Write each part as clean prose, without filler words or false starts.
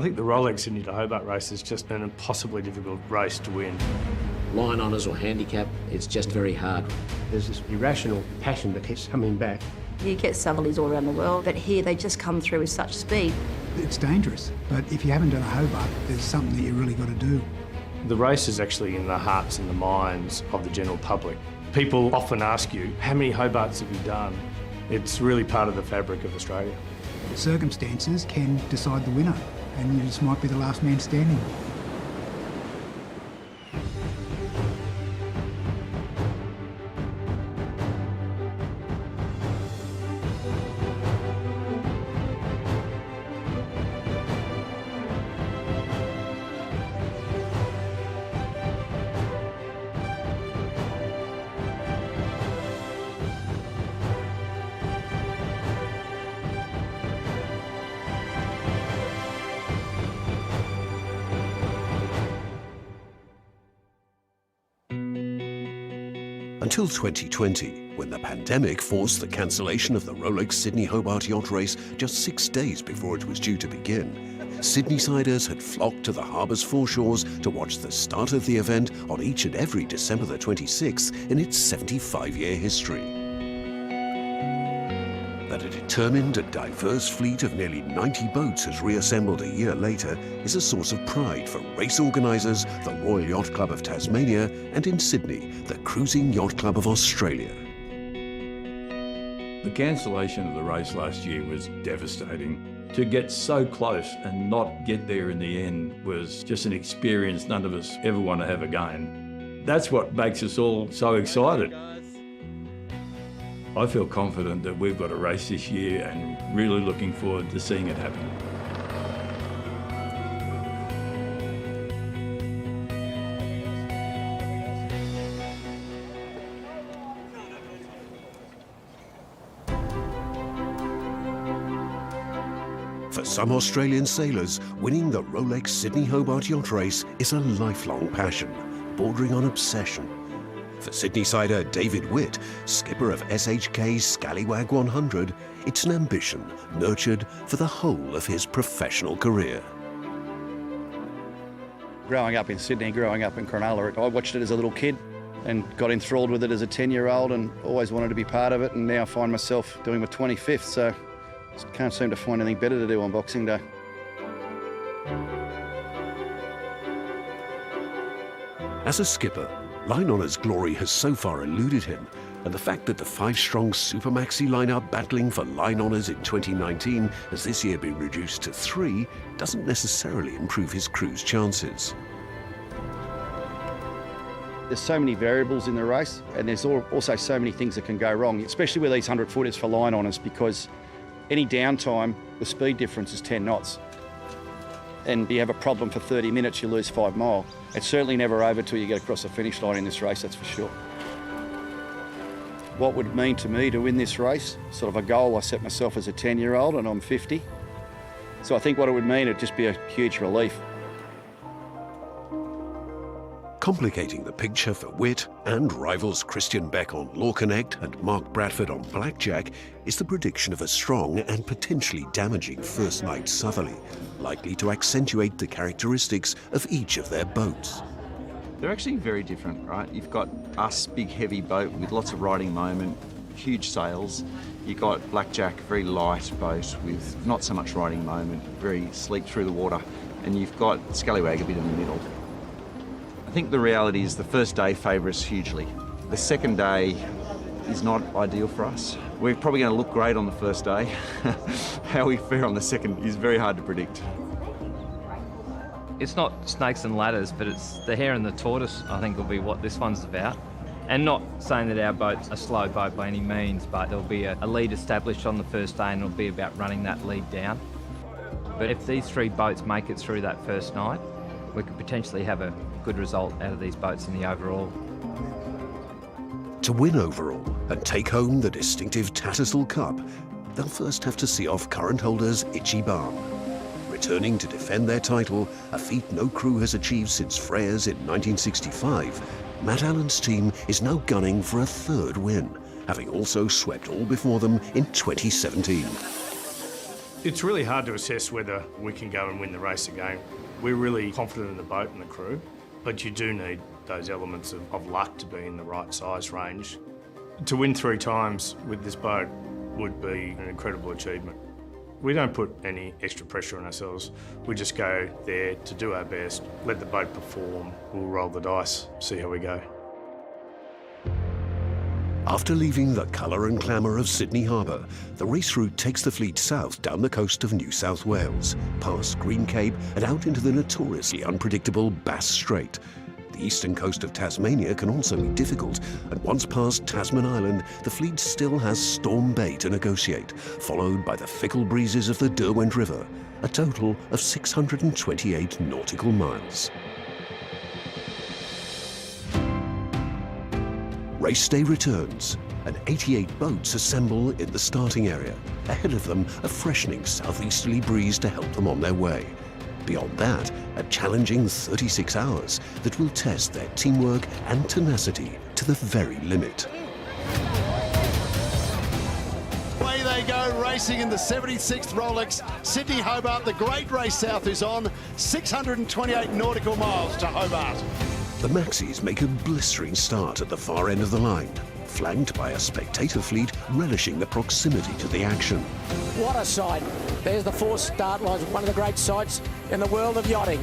think the Rolex Sydney to Hobart race is just an impossibly difficult race to win. Line honours or handicap, it's just very hard. There's this irrational passion that keeps coming back. You get Southerlies all around the world, but here they just come through with such speed. It's dangerous, but if you haven't done a Hobart, there's something that you really got to do. The race is actually in the hearts and the minds of the general public. People often ask you, how many Hobarts have you done? It's really part of the fabric of Australia. Circumstances can decide the winner, and you just might be the last man standing. Until 2020, when the pandemic forced the cancellation of the Rolex Sydney Hobart yacht race just 6 days before it was due to begin, Sydney-siders had flocked to the harbour's foreshores to watch the start of the event on each and every December the 26th in its 75-year history. That a determined and diverse fleet of nearly 90 boats has reassembled a year later is a source of pride for race organisers, the Royal Yacht Club of Tasmania, and in Sydney, the Cruising Yacht Club of Australia. The cancellation of the race last year was devastating. To get so close and not get there in the end was just an experience none of us ever want to have again. That's what makes us all so excited. I feel confident that we've got a race this year and really looking forward to seeing it happen. For some Australian sailors, winning the Rolex Sydney Hobart yacht race is a lifelong passion, bordering on obsession. For Sydney-sider David Witt, skipper of SHK's Scallywag 100, it's an ambition nurtured for the whole of his professional career. Growing up in Sydney, growing up in Cronulla, I watched it as a little kid and got enthralled with it as a 10-year-old and always wanted to be part of it, and now I find myself doing my 25th, so just can't seem to find anything better to do on Boxing Day. As a skipper, line honours glory has so far eluded him, and the fact that the 5-strong Super Maxi lineup battling for line honours in 2019 has this year been reduced to 3 doesn't necessarily improve his crew's chances. There's so many variables in the race, and there's also so many things that can go wrong, especially with these 100-footers for line honours, because any downtime, the speed difference is 10 knots. And you have a problem for 30 minutes, you lose 5 mile. It's certainly never over till you get across the finish line in this race, that's for sure. What would it mean to me to win this race? Sort of a goal I set myself as a 10-year-old, and I'm 50. So I think what it would mean, it'd just be a huge relief. Complicating the picture for Witt and rivals Christian Beck on Law Connect and Mark Bradford on Blackjack is the prediction of a strong and potentially damaging first night southerly, likely to accentuate the characteristics of each of their boats. They're actually very different, right? You've got us, big heavy boat with lots of riding moment, huge sails. You've got Blackjack, very light boat with not so much riding moment, very sleek through the water. And you've got Scallywag a bit in the middle. I think the reality is the first day favour us hugely. The second day is not ideal for us. We're probably going to look great on the first day. How we fare on the second is very hard to predict. It's not snakes and ladders, but it's the hare and the tortoise, I think, will be what this one's about. And not saying that our boat's a slow boat by any means, but there'll be a lead established on the first day and it'll be about running that lead down. But if these 3 boats make it through that first night, we could potentially have a good result out of these boats in the overall. To win overall and take home the distinctive Tattersall Cup, they'll first have to see off current holders Itchy Barn. Returning to defend their title, a feat no crew has achieved since Freya's in 1965, Matt Allen's team is now gunning for a 3rd win, having also swept all before them in 2017. It's really hard to assess whether we can go and win the race again. We're really confident in the boat and the crew, but you do need those elements of luck to be in the right size range. To win 3 times with this boat would be an incredible achievement. We don't put any extra pressure on ourselves. We just go there to do our best, let the boat perform, we'll roll the dice, see how we go. After leaving the colour and glamour of Sydney Harbour, the race route takes the fleet south down the coast of New South Wales, past Green Cape and out into the notoriously unpredictable Bass Strait. The eastern coast of Tasmania can also be difficult, and once past Tasman Island, the fleet still has Storm Bay to negotiate, followed by the fickle breezes of the Derwent River, a total of 628 nautical miles. Race day returns, and 88 boats assemble in the starting area. Ahead of them, a freshening southeasterly breeze to help them on their way. Beyond that, a challenging 36 hours that will test their teamwork and tenacity to the very limit. Away they go, racing in the 76th Rolex. Sydney Hobart, the great race south is on. 628 nautical miles to Hobart. The Maxis make a blistering start at the far end of the line, flanked by a spectator fleet relishing the proximity to the action. What a sight. There's the 4 start lines, one of the great sights in the world of yachting.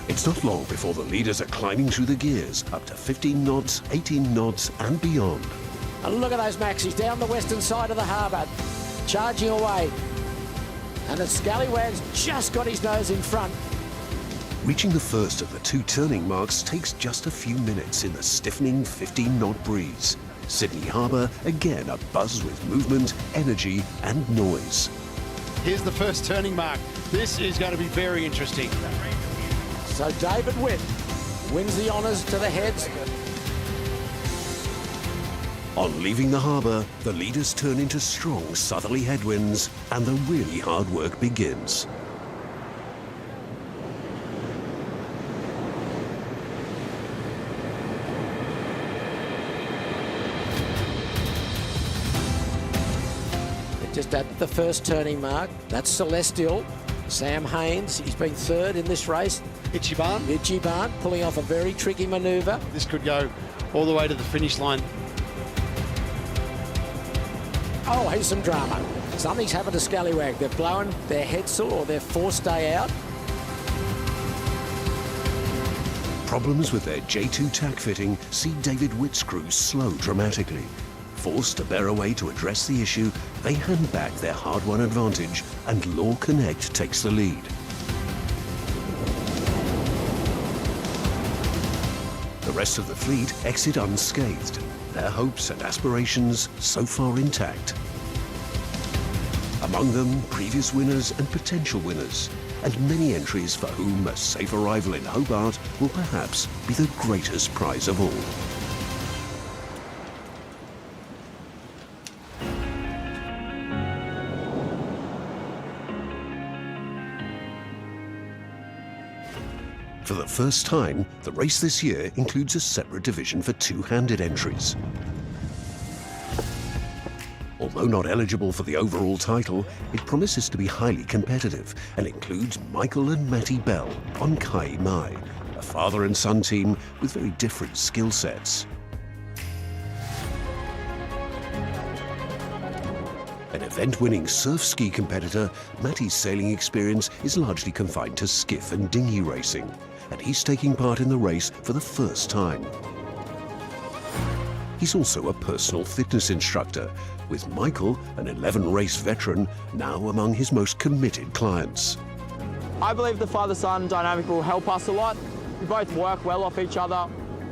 It's not long before the leaders are climbing through the gears, up to 15 knots, 18 knots and beyond. And look at those Maxis down the western side of the harbour, charging away. And the Scallywag's just got his nose in front. Reaching the first of the 2 turning marks takes just a few minutes in the stiffening 15-knot breeze. Sydney Harbour again abuzz with movement, energy and noise. Here's the first turning mark. This is going to be very interesting. So David Witt wins the honours to the heads. On leaving the harbour, the leaders turn into strong southerly headwinds and the really hard work begins. Just at the first turning mark, that's Celestial. Sam Haynes, he's been 3rd in this race. Itchy Barn pulling off a very tricky manoeuvre. This could go all the way to the finish line. Oh, here's some drama. Something's happened to Scallywag. They've blown their headsail or their forestay out. Problems with their J2 tack fitting see David Witt's crew slow dramatically. Forced to bear away to address the issue, they hand back their hard-won advantage and Law Connect takes the lead. The rest of the fleet exit unscathed, their hopes and aspirations so far intact. Among them, previous winners and potential winners, and many entries for whom a safe arrival in Hobart will perhaps be the greatest prize of all. For the first time, the race this year includes a separate division for two-handed entries. Although not eligible for the overall title, it promises to be highly competitive and includes Michael and Matty Bell on Kai Mai, a father and son team with very different skill sets. An event-winning surf ski competitor, Matty's sailing experience is largely confined to skiff and dinghy racing, and he's taking part in the race for the first time. He's also a personal fitness instructor, with Michael, an 11-race veteran, now among his most committed clients. I believe the father-son dynamic will help us a lot. We both work well off each other.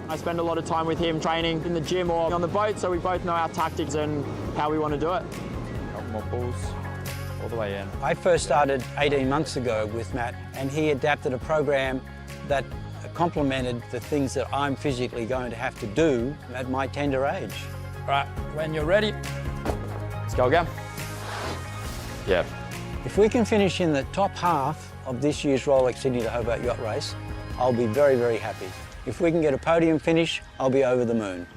I spend a lot of time with him training in the gym or on the boat, so we both know our tactics and how we want to do it. More balls all the way in. I first started 18 months ago with Matt, and he adapted a program that complemented the things that I'm physically going to have to do at my tender age. Right, when you're ready, let's go again. Yeah. If we can finish in the top half of this year's Rolex Sydney to Hobart Yacht Race, I'll be very, very happy. If we can get a podium finish, I'll be over the moon.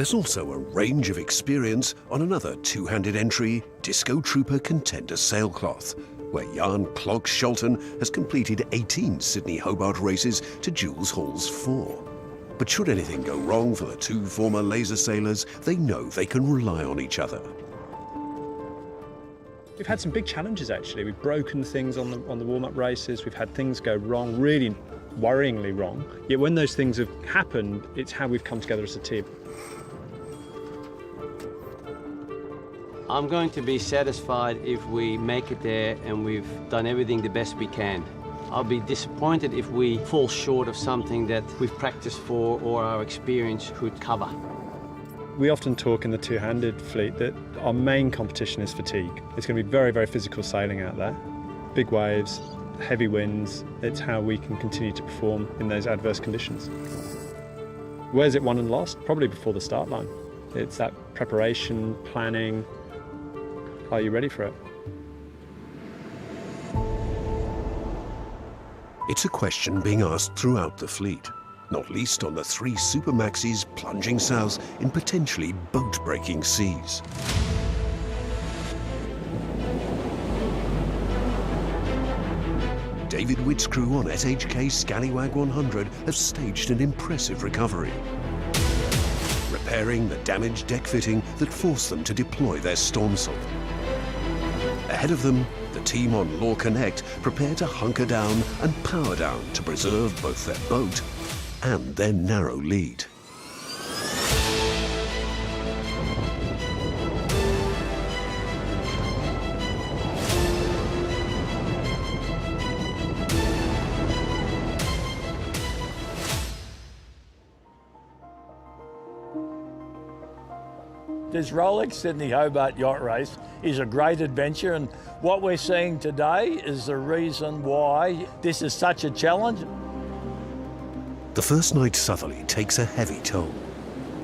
There's also a range of experience on another two-handed entry, Disco Trooper Contender Sailcloth, where Jan Clog Scholten has completed 18 Sydney Hobart races to Jules Hall's 4. But should anything go wrong for the two former laser sailors, they know they can rely on each other. We've had some big challenges actually. We've broken things on the warm-up races. We've had things go wrong, really worryingly wrong. Yet when those things have happened, it's how we've come together as a team. I'm going to be satisfied if we make it there and we've done everything the best we can. I'll be disappointed if we fall short of something that we've practiced for or our experience could cover. We often talk in the two-handed fleet that our main competition is fatigue. It's going to be very, very physical sailing out there. Big waves, heavy winds, it's how we can continue to perform in those adverse conditions. Where's it won and lost? Probably before the start line. It's that preparation, planning. Are you ready for it? It's a question being asked throughout the fleet, not least on the 3 Supermaxes plunging south in potentially boat-breaking seas. David Witt's crew on SHK Scallywag 100 have staged an impressive recovery, repairing the damaged deck fitting that forced them to deploy their storm salt. Ahead of them, the team on Law Connect prepare to hunker down and power down to preserve both their boat and their narrow lead. This Rolex Sydney Hobart yacht race is a great adventure, and what we're seeing today is the reason why this is such a challenge. The first night southerly takes a heavy toll.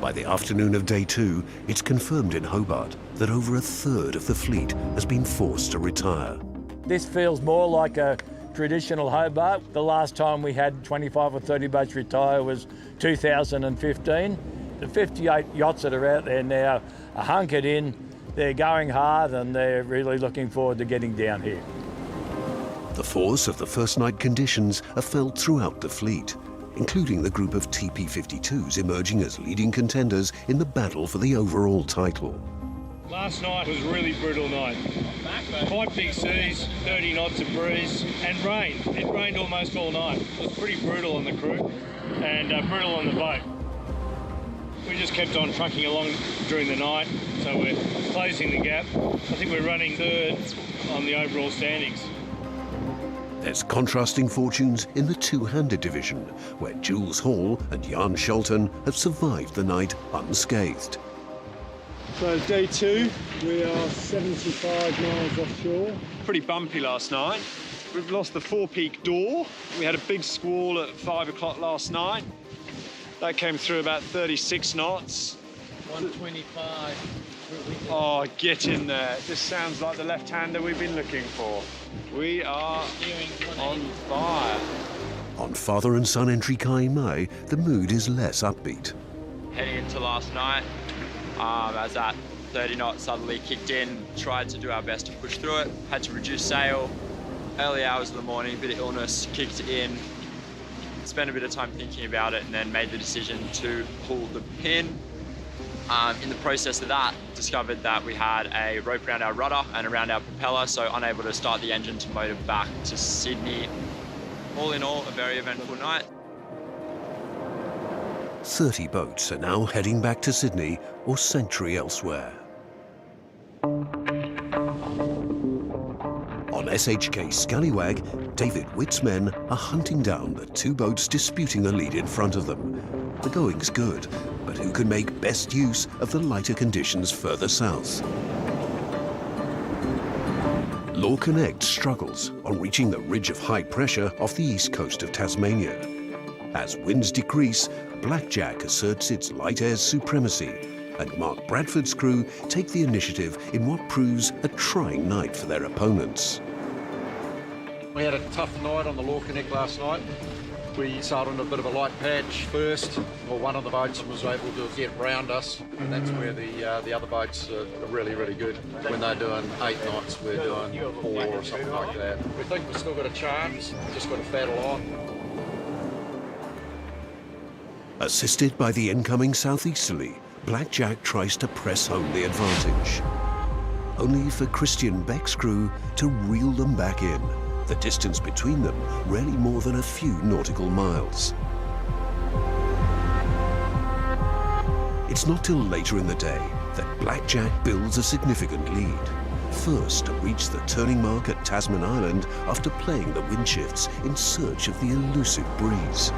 By the afternoon of day 2, it's confirmed in Hobart that over a third of the fleet has been forced to retire. This feels more like a traditional Hobart. The last time we had 25 or 30 boats retire was 2015. The 58 yachts that are out there now are hunkered in, they're going hard and they're really looking forward to getting down here. The force of the first night conditions are felt throughout the fleet, including the group of TP52s emerging as leading contenders in the battle for the overall title. Last night was a really brutal night. Quite big seas, 30 knots of breeze, and rain. It rained almost all night. It was pretty brutal on the crew and brutal on the boat. We just kept on trucking along during the night, so we're closing the gap. I think we're running third on the overall standings. There's contrasting fortunes in the two-handed division, where Jules Hall and Jan Scholten have survived the night unscathed. So day 2, we are 75 miles offshore. Pretty bumpy last night. We've lost the forepeak door. We had a big squall at 5 o'clock last night. That came through about 36 knots. 125. Oh, get in there. This sounds like the left-hander we've been looking for. We are on fire. On father and son entry Kai Mai, the mood is less upbeat. Heading into last night, as that 30 knots suddenly kicked in, tried to do our best to push through it, had to reduce sail. Early hours of the morning, a bit of illness kicked in. Spent a bit of time thinking about it and then made the decision to pull the pin. In the process of that, discovered that we had a rope around our rudder and around our propeller, so unable to start the engine to motor back to Sydney. All in all, a very eventful night. 30 boats are now heading back to Sydney or sanctuary elsewhere. On SHK Scallywag, David Witt's men are hunting down the 2 boats disputing the lead in front of them. The going's good, but who can make best use of the lighter conditions further south? Law Connect struggles on reaching the ridge of high pressure off the east coast of Tasmania. As winds decrease, Blackjack asserts its light air's supremacy, and Mark Bradford's crew take the initiative in what proves a trying night for their opponents. We had a tough night on the Law Connect last night. We sailed on a bit of a light patch first, or one of the boats was able to get round us, and that's where the other boats are really, really good. When they're doing 8 knots, we're doing 4 or something like that. We think we've still got a chance, just got to battle on. Assisted by the incoming southeasterly, Blackjack tries to press home the advantage. Only for Christian Beck's crew to reel them back in. The distance between them rarely more than a few nautical miles. It's not till later in the day that Blackjack builds a significant lead. First to reach the turning mark at Tasman Island after playing the wind shifts in search of the elusive breeze.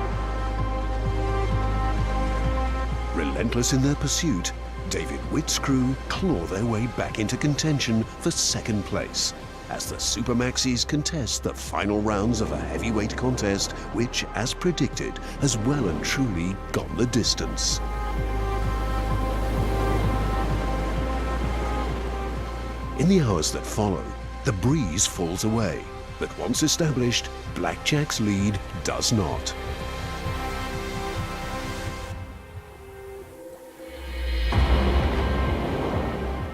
Relentless in their pursuit, David Witt's crew claw their way back into contention for second place as the Super Maxis contest the final rounds of a heavyweight contest which, as predicted, has well and truly gone the distance. In the hours that follow, the breeze falls away, but once established, Blackjack's lead does not.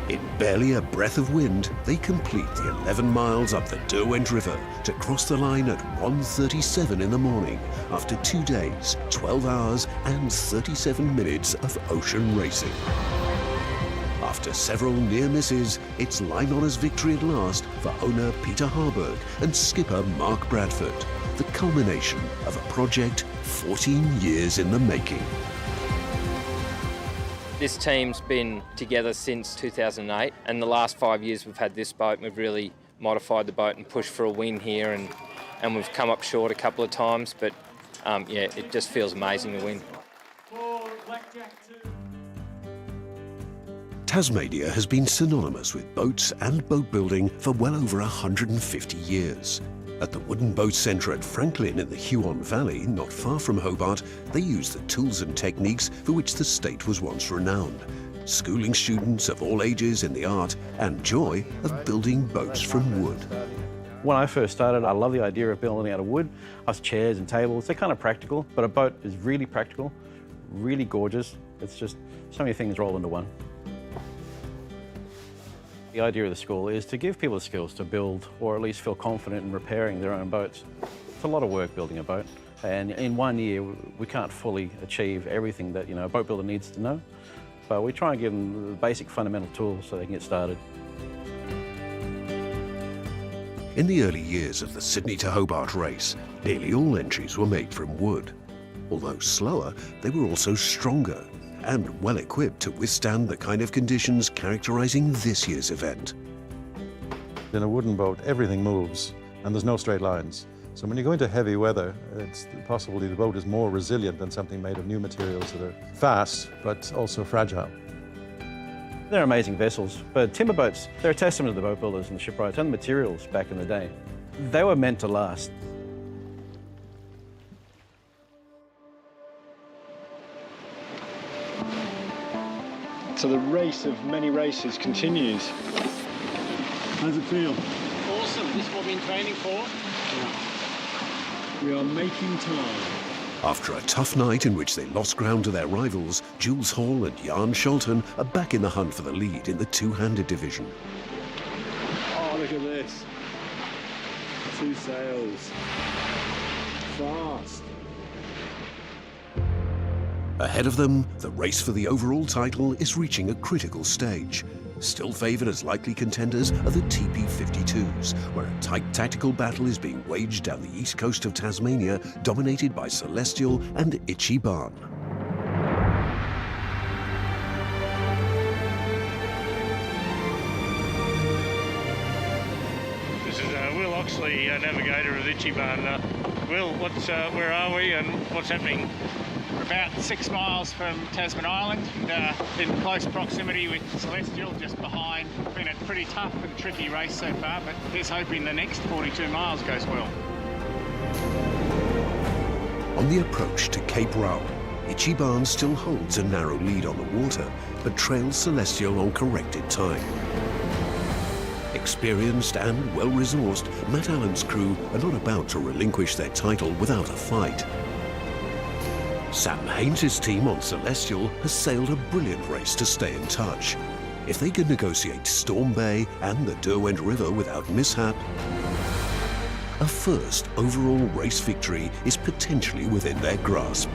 In barely a breath of wind, they complete the 11 miles up the Derwent River to cross the line at 1:37 in the morning after 2 days, 12 hours and 37 minutes of ocean racing. After several near misses, it's line honours victory at last for owner Peter Harburg and skipper Mark Bradford, the culmination of a project 14 years in the making. This team's been together since 2008, and the last 5 years we've had this boat, and we've really modified the boat and pushed for a win here, and we've come up short a couple of times, but yeah, it just feels amazing to win. Tasmania has been synonymous with boats and boat building for well over 150 years. At the Wooden Boat Centre at Franklin in the Huon Valley, not far from Hobart, they use the tools and techniques for which the state was once renowned, schooling students of all ages in the art and joy of building boats from wood. When I first started, I loved the idea of building out of wood. Us chairs and tables, they're kind of practical, but a boat is really practical, really gorgeous. It's just so many things roll into one. The idea of the school is to give people the skills to build, or at least feel confident in repairing their own boats. It's a lot of work building a boat, and in 1 year we can't fully achieve everything that a boat builder needs to know, but we try and give them the basic fundamental tools so they can get started. In the early years of the Sydney to Hobart race, nearly all entries were made from wood. Although slower, they were also stronger and well equipped to withstand the kind of conditions characterizing this year's event. In a wooden boat, everything moves and there's no straight lines. So when you go into heavy weather, it's possibly the boat is more resilient than something made of new materials that are fast, but also fragile. They're amazing vessels, but timber boats, they're a testament to the boat builders and the shipwrights and the materials back in the day. They were meant to last. So the race of many races continues. How's it feel? Awesome. This is what we've been training for. We are making time. After a tough night in which they lost ground to their rivals, Jules Hall and Jan Scholten are back in the hunt for the lead in the two-handed division. Oh, look at this. 2 sails. Fast. Ahead of them, the race for the overall title is reaching a critical stage. Still favoured as likely contenders are the TP-52s, where a tight tactical battle is being waged down the east coast of Tasmania, dominated by Celestial and Itchy Barn. This is Will Oxley, navigator of Itchy Barn. Will, where are we and what's happening? We're about 6 miles from Tasman Island, in close proximity with Celestial, just behind. It's been a pretty tough and tricky race so far, but here's hoping the next 42 miles goes well. On the approach to Cape Row, Itchy Barn still holds a narrow lead on the water, but trails Celestial on corrected time. Experienced and well-resourced, Matt Allen's crew are not about to relinquish their title without a fight. Sam Haynes' team on Celestial has sailed a brilliant race to stay in touch. If they can negotiate Storm Bay and the Derwent River without mishap, a first overall race victory is potentially within their grasp.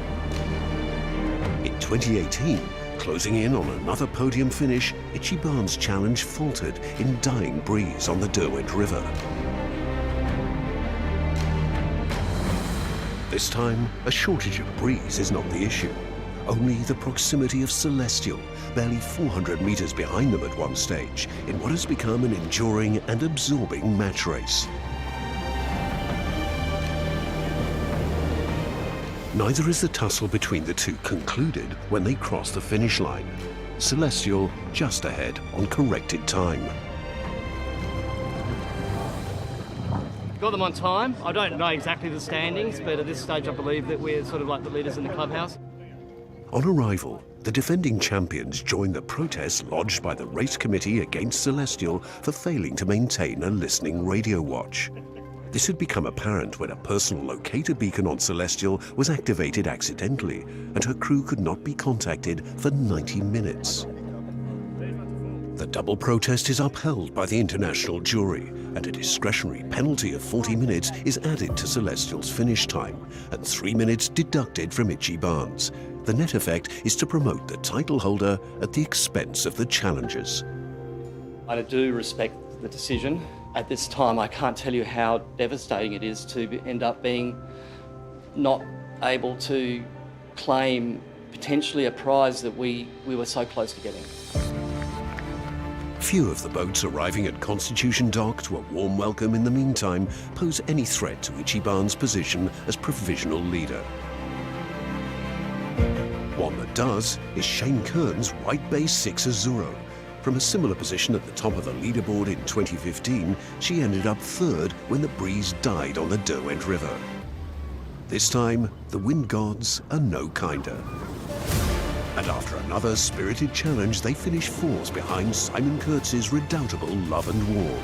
In 2018, closing in on another podium finish, Itchy Barnes' challenge faltered in dying breeze on the Derwent River. This time, a shortage of breeze is not the issue. Only the proximity of Celestial, barely 400 metres behind them at one stage, in what has become an enduring and absorbing match race. Neither is the tussle between the two concluded when they cross the finish line. Celestial just ahead on corrected time. Got them on time. I don't know exactly the standings, but at this stage I believe that we're sort of like the leaders in the clubhouse. On arrival, the defending champions join the protest lodged by the race committee against Celestial for failing to maintain a listening radio watch. This had become apparent when a personal locator beacon on Celestial was activated accidentally and her crew could not be contacted for 90 minutes. The double protest is upheld by the international jury and a discretionary penalty of 40 minutes is added to Celestial's finish time and 3 minutes deducted from Itchy Barnes. The net effect is to promote the title holder at the expense of the challengers. I do respect the decision. At this time, I can't tell you how devastating it is to end up being not able to claim potentially a prize that we were so close to getting. Few of the boats arriving at Constitution Dock to a warm welcome in the meantime pose any threat to Itchy Barnes' position as provisional leader. One that does is Shane Kern's White Bay 6 Azuro. From a similar position at the top of the leaderboard in 2015, she ended up third when the breeze died on the Derwent River. This time, the wind gods are no kinder. And after another spirited challenge, they finish fourth behind Simon Kurtz's redoubtable Love and War.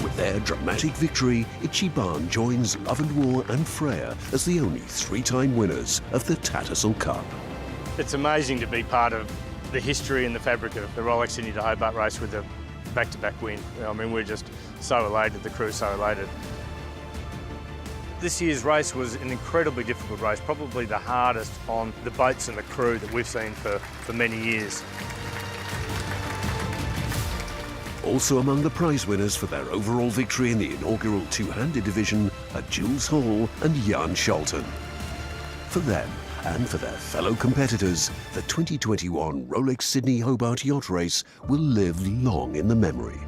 With their dramatic victory, Itchy Barnes joins Love and War and Freya as the only three-time winners of the Tattersall Cup. It's amazing to be part of the history and the fabric of the Rolex Sydney to Hobart race with a back-to-back win. I mean, we're just so elated, the crew's so elated. This year's race was an incredibly difficult race, probably the hardest on the boats and the crew that we've seen for many years. Also among the prize winners for their overall victory in the inaugural two-handed division are Jules Hall and Jan Scholten. For them, and for their fellow competitors, the 2021 Rolex Sydney Hobart Yacht Race will live long in the memory.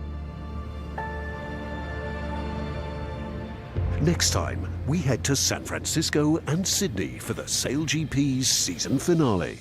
Next time, we head to San Francisco and Sydney for the SailGP's season finale.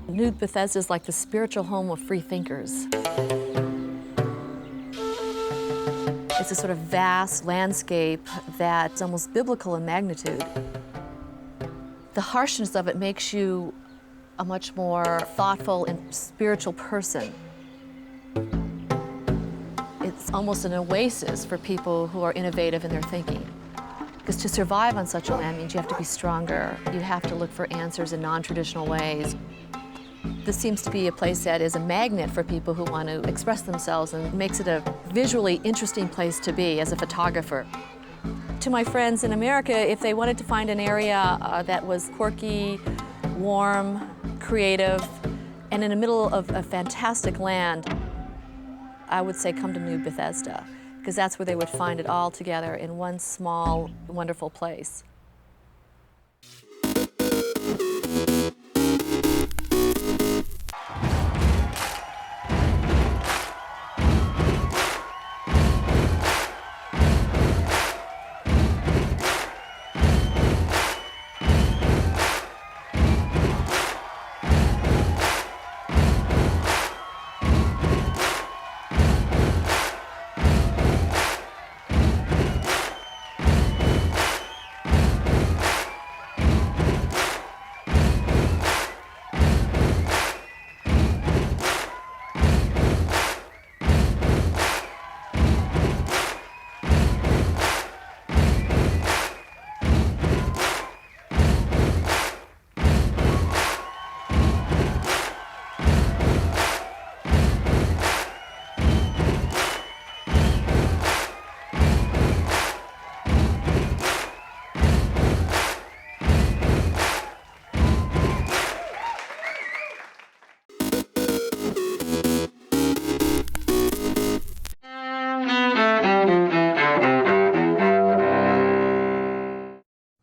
New Bethesda is like the spiritual home of free thinkers. It's a sort of vast landscape that's almost biblical in magnitude. The harshness of it makes you a much more thoughtful and spiritual person. It's almost an oasis for people who are innovative in their thinking. Because to survive on such a land means you have to be stronger. You have to look for answers in non-traditional ways. This seems to be a place that is a magnet for people who want to express themselves and makes it a visually interesting place to be as a photographer. To my friends in America, if they wanted to find an area that was quirky, warm, creative, and in the middle of a fantastic land, I would say come to New Bethesda, because that's where they would find it all together in one small, wonderful place.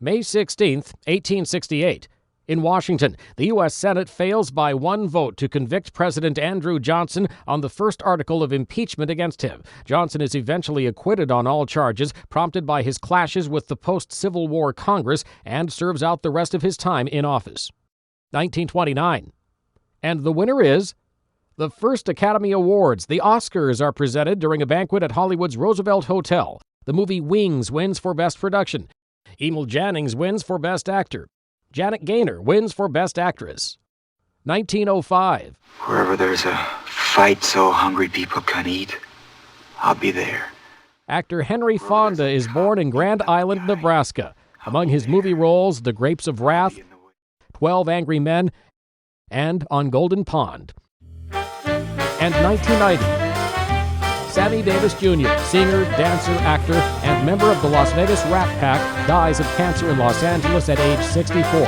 May 16, 1868. In Washington, the U.S. Senate fails by 1 vote to convict President Andrew Johnson on the first article of impeachment against him. Johnson is eventually acquitted on all charges, prompted by his clashes with the post-Civil War Congress, and serves out the rest of his time in office. 1929. And the winner is the first Academy Awards. The Oscars are presented during a banquet at Hollywood's Roosevelt Hotel. The movie Wings wins for Best Production. Emil Jannings wins for Best Actor. Janet Gaynor wins for Best Actress. 1905. Wherever there's a fight so hungry people can eat, I'll be there. Actor Henry Fonda is born in Grand Island, Nebraska. Among his movie roles, The Grapes of Wrath, 12 Angry Men, and On Golden Pond. And 1990. Sammy Davis Jr., singer, dancer, actor, and member of the Las Vegas Rat Pack, dies of cancer in Los Angeles at age 64.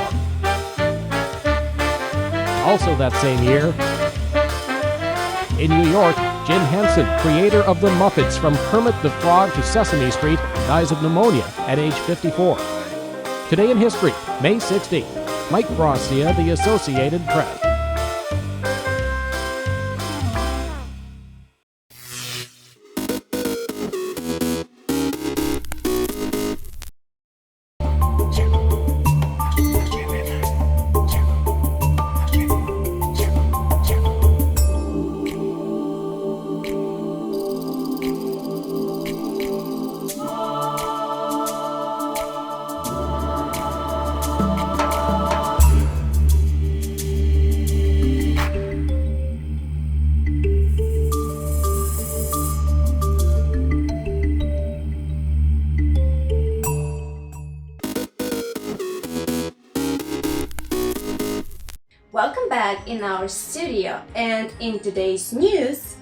Also that same year, in New York, Jim Henson, creator of The Muppets from Kermit the Frog to Sesame Street, dies of pneumonia at age 54. Today in history, May 16th, Mike Gracia, The Associated Press. Welcome back in our studio, and in today's news,